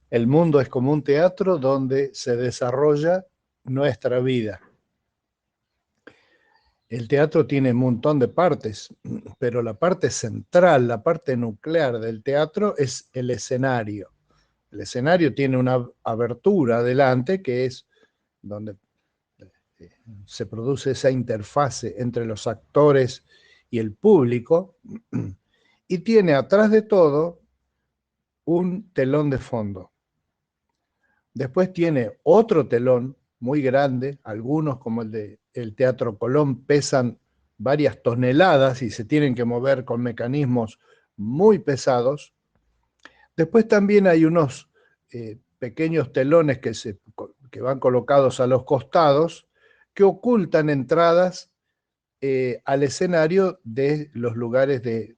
El mundo es como un teatro donde se desarrolla nuestra vida. El teatro tiene un montón de partes, pero la parte central, la parte nuclear del teatro es el escenario. El escenario tiene una abertura adelante que es donde se produce esa interfase entre los actores y el público, y tiene atrás de todo un telón de fondo. Después tiene otro telón muy grande, algunos como el Teatro Colón pesan varias toneladas y se tienen que mover con mecanismos muy pesados. Después también hay unos pequeños telones que van colocados a los costados que ocultan entradas al escenario de los lugares de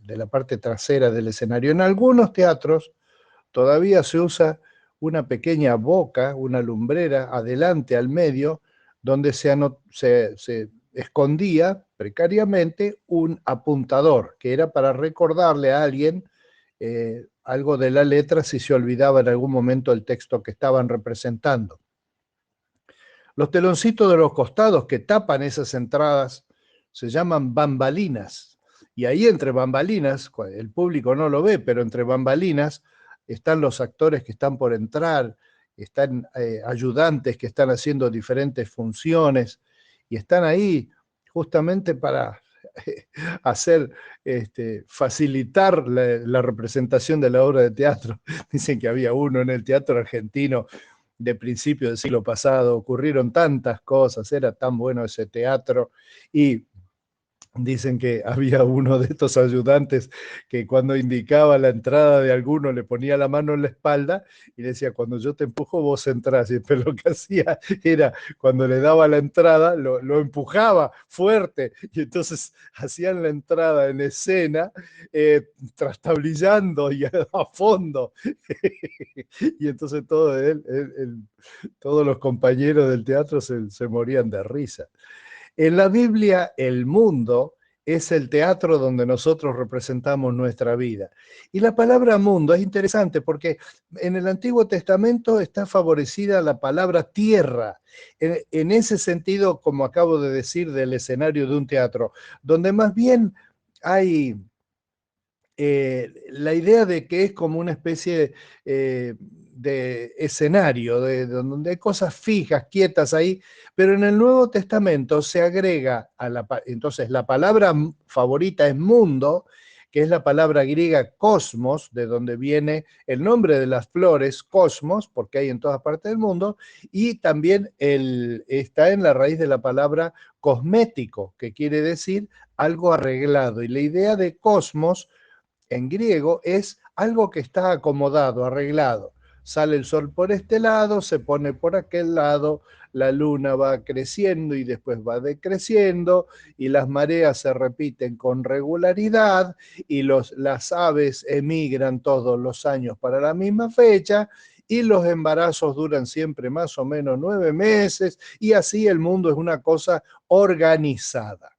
la parte trasera del escenario. En algunos teatros todavía se usa una pequeña boca, una lumbrera adelante al medio, donde se escondía precariamente un apuntador, que era para recordarle a alguien algo de la letra si se olvidaba en algún momento el texto que estaban representando. Los teloncitos de los costados que tapan esas entradas se llaman bambalinas. Y ahí entre bambalinas, el público no lo ve, pero entre bambalinas están los actores que están por entrar, están ayudantes que están haciendo diferentes funciones y están ahí justamente para hacer, facilitar la representación de la obra de teatro. Dicen que había uno en el teatro argentino de principios del siglo pasado, ocurrieron tantas cosas, era tan bueno ese teatro, y dicen que había uno de estos ayudantes que cuando indicaba la entrada de alguno le ponía la mano en la espalda y le decía, cuando yo te empujo vos entrás. Pero lo que hacía era, cuando le daba la entrada, lo empujaba fuerte y entonces hacían la entrada en escena, trastablillando y a fondo. Y entonces todos los compañeros del teatro se morían de risa. En la Biblia, el mundo es el teatro donde nosotros representamos nuestra vida. Y la palabra mundo es interesante porque en el Antiguo Testamento está favorecida la palabra tierra, en ese sentido, como acabo de decir, del escenario de un teatro, donde más bien hay la idea de que es como una especie de escenario, donde hay cosas fijas, quietas ahí, pero en el Nuevo Testamento se agrega entonces la palabra favorita es mundo, que es la palabra griega cosmos, de donde viene el nombre de las flores, cosmos, porque hay en todas partes del mundo, y también está en la raíz de la palabra cosmético, que quiere decir algo arreglado, y la idea de cosmos en griego es algo que está acomodado, arreglado. Sale el sol por este lado, se pone por aquel lado, la luna va creciendo y después va decreciendo, y las mareas se repiten con regularidad, y las aves emigran todos los años para la misma fecha, y los embarazos duran siempre más o menos 9 meses, y así el mundo es una cosa organizada.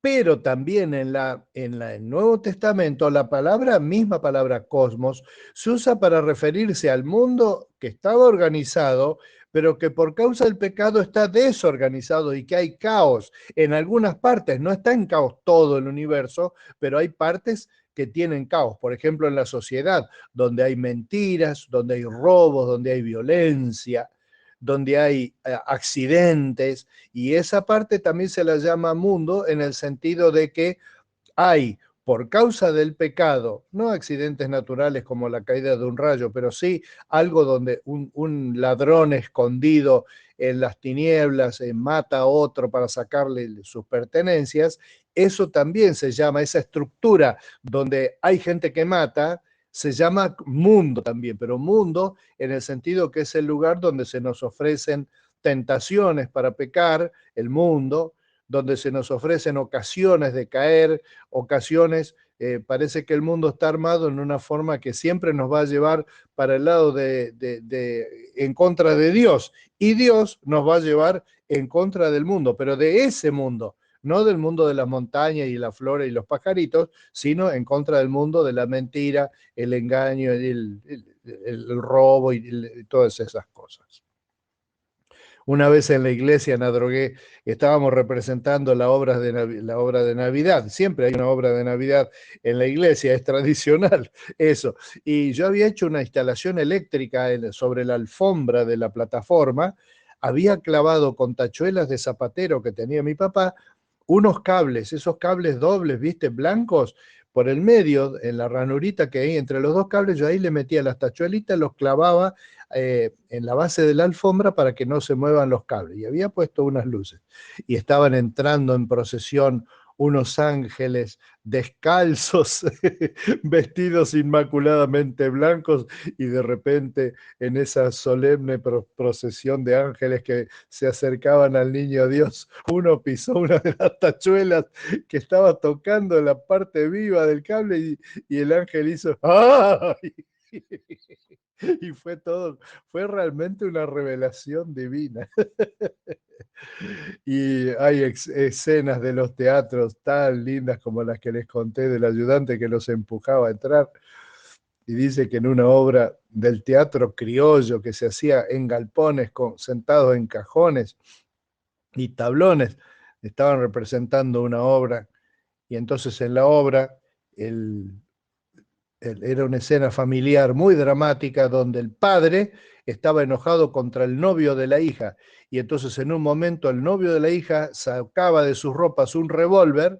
Pero también en el Nuevo Testamento la misma palabra cosmos, se usa para referirse al mundo que estaba organizado, pero que por causa del pecado está desorganizado y que hay caos en algunas partes. No está en caos todo el universo, pero hay partes que tienen caos. Por ejemplo, en la sociedad, donde hay mentiras, donde hay robos, donde hay violencia, donde hay accidentes, y esa parte también se la llama mundo en el sentido de que hay, por causa del pecado, no accidentes naturales como la caída de un rayo, pero sí algo donde un ladrón escondido en las tinieblas mata a otro para sacarle sus pertenencias. Eso también se llama, esa estructura donde hay gente que mata, se llama mundo también, pero mundo en el sentido que es el lugar donde se nos ofrecen tentaciones para pecar, el mundo, donde se nos ofrecen ocasiones de caer, ocasiones, parece que el mundo está armado en una forma que siempre nos va a llevar para el lado en contra de Dios, y Dios nos va a llevar en contra del mundo, pero de ese mundo, no del mundo de las montañas y la flora y los pajaritos, sino en contra del mundo de la mentira, el engaño, el robo y todas esas cosas. Una vez en la iglesia, en Adrogué, estábamos representando la obra de Navidad. Siempre hay una obra de Navidad en la iglesia, es tradicional eso. Y yo había hecho una instalación eléctrica sobre la alfombra de la plataforma, había clavado con tachuelas de zapatero que tenía mi papá, unos cables, esos cables dobles, viste, blancos, por el medio, en la ranurita que hay entre los dos cables, yo ahí le metía las tachuelitas, los clavaba en la base de la alfombra para que no se muevan los cables. Y había puesto unas luces. Y estaban entrando en procesión unos ángeles descalzos, vestidos inmaculadamente blancos, y de repente en esa solemne procesión de ángeles que se acercaban al niño Dios, uno pisó una de las tachuelas que estaba tocando la parte viva del cable y el ángel hizo ¡ay! Y fue todo, fue realmente una revelación divina. Y hay escenas de los teatros tan lindas como las que les conté del ayudante que los empujaba a entrar. Y dice que en una obra del teatro criollo que se hacía en galpones, sentados en cajones y tablones, estaban representando una obra. Y entonces en la obra era una escena familiar muy dramática donde el padre estaba enojado contra el novio de la hija, y entonces en un momento el novio de la hija sacaba de sus ropas un revólver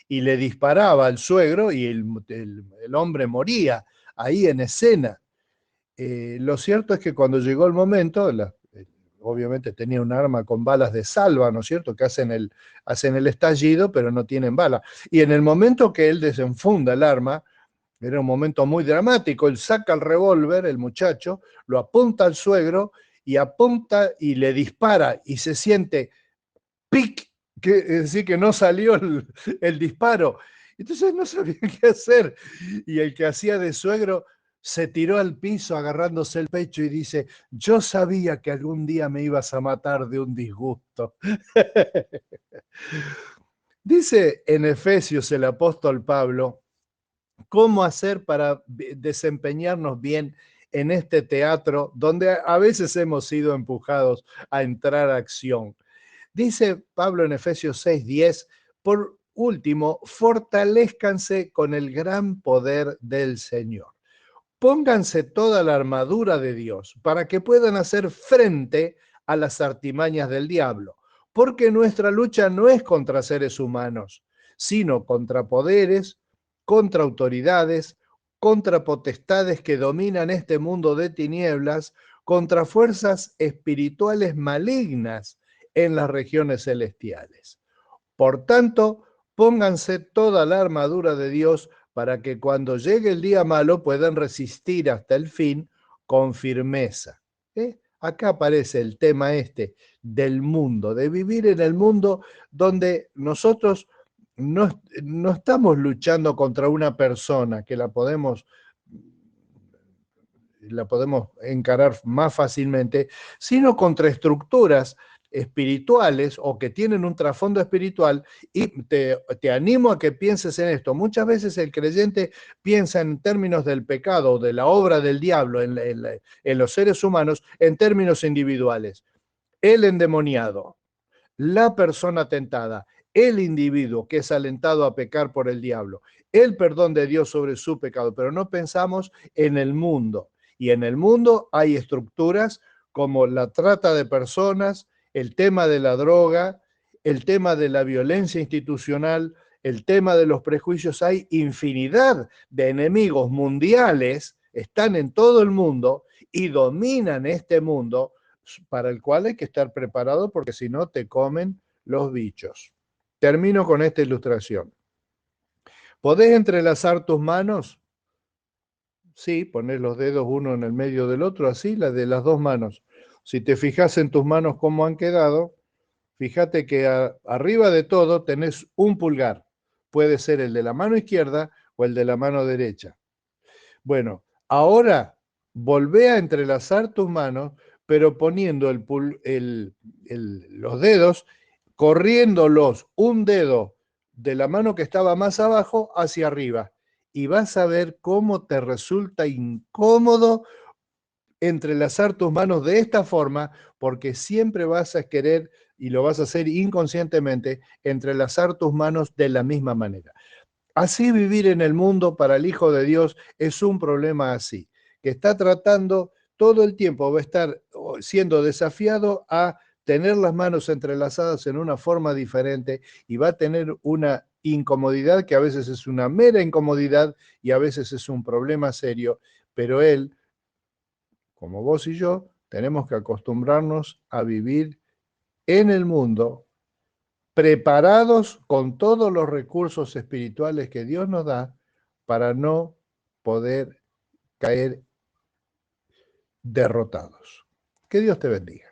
y le disparaba al suegro, y el hombre moría ahí en escena. Lo cierto es que cuando llegó el momento, obviamente tenía un arma con balas de salva, ¿no es cierto?, que hacen el estallido, pero no tienen bala. Y en el momento que él desenfunda el arma, era un momento muy dramático, él saca el revólver, el muchacho, lo apunta al suegro y apunta y le dispara y se siente ¡pic! Es decir, que no salió el disparo. Entonces no sabía qué hacer. Y el que hacía de suegro se tiró al piso agarrándose el pecho y dice, yo sabía que algún día me ibas a matar de un disgusto. Dice en Efesios el apóstol Pablo, cómo hacer para desempeñarnos bien en este teatro donde a veces hemos sido empujados a entrar a acción. Dice Pablo en Efesios 6:10, por último, fortalezcanse con el gran poder del Señor. Pónganse toda la armadura de Dios para que puedan hacer frente a las artimañas del diablo, porque nuestra lucha no es contra seres humanos, sino contra poderes, contra autoridades, contra potestades que dominan este mundo de tinieblas, contra fuerzas espirituales malignas en las regiones celestiales. Por tanto, pónganse toda la armadura de Dios para que cuando llegue el día malo puedan resistir hasta el fin con firmeza. Acá aparece el tema este del mundo, de vivir en el mundo donde nosotros no estamos luchando contra una persona que la podemos encarar más fácilmente, sino contra estructuras espirituales o que tienen un trasfondo espiritual. Y te animo a que pienses en esto. Muchas veces el creyente piensa en términos del pecado, de la obra del diablo en los seres humanos, en términos individuales. El endemoniado, la persona tentada, el individuo que es alentado a pecar por el diablo, el perdón de Dios sobre su pecado, pero no pensamos en el mundo. Y en el mundo hay estructuras como la trata de personas, el tema de la droga, el tema de la violencia institucional, el tema de los prejuicios. Hay infinidad de enemigos mundiales, están en todo el mundo y dominan este mundo, para el cual hay que estar preparado porque si no te comen los bichos. Termino con esta ilustración. ¿Podés entrelazar tus manos? Sí, poner los dedos uno en el medio del otro, así, la de las dos manos. Si te fijas en tus manos cómo han quedado, fíjate que arriba de todo tenés un pulgar. Puede ser el de la mano izquierda o el de la mano derecha. Bueno, ahora volvé a entrelazar tus manos, pero poniendo los dedos corriéndolos un dedo de la mano que estaba más abajo hacia arriba. Y vas a ver cómo te resulta incómodo entrelazar tus manos de esta forma, porque siempre vas a querer, y lo vas a hacer inconscientemente, entrelazar tus manos de la misma manera. Así vivir en el mundo para el Hijo de Dios es un problema así, que está tratando todo el tiempo, va a estar siendo desafiado a tener las manos entrelazadas en una forma diferente y va a tener una incomodidad que a veces es una mera incomodidad y a veces es un problema serio, pero él, como vos y yo, tenemos que acostumbrarnos a vivir en el mundo preparados con todos los recursos espirituales que Dios nos da para no poder caer derrotados. Que Dios te bendiga.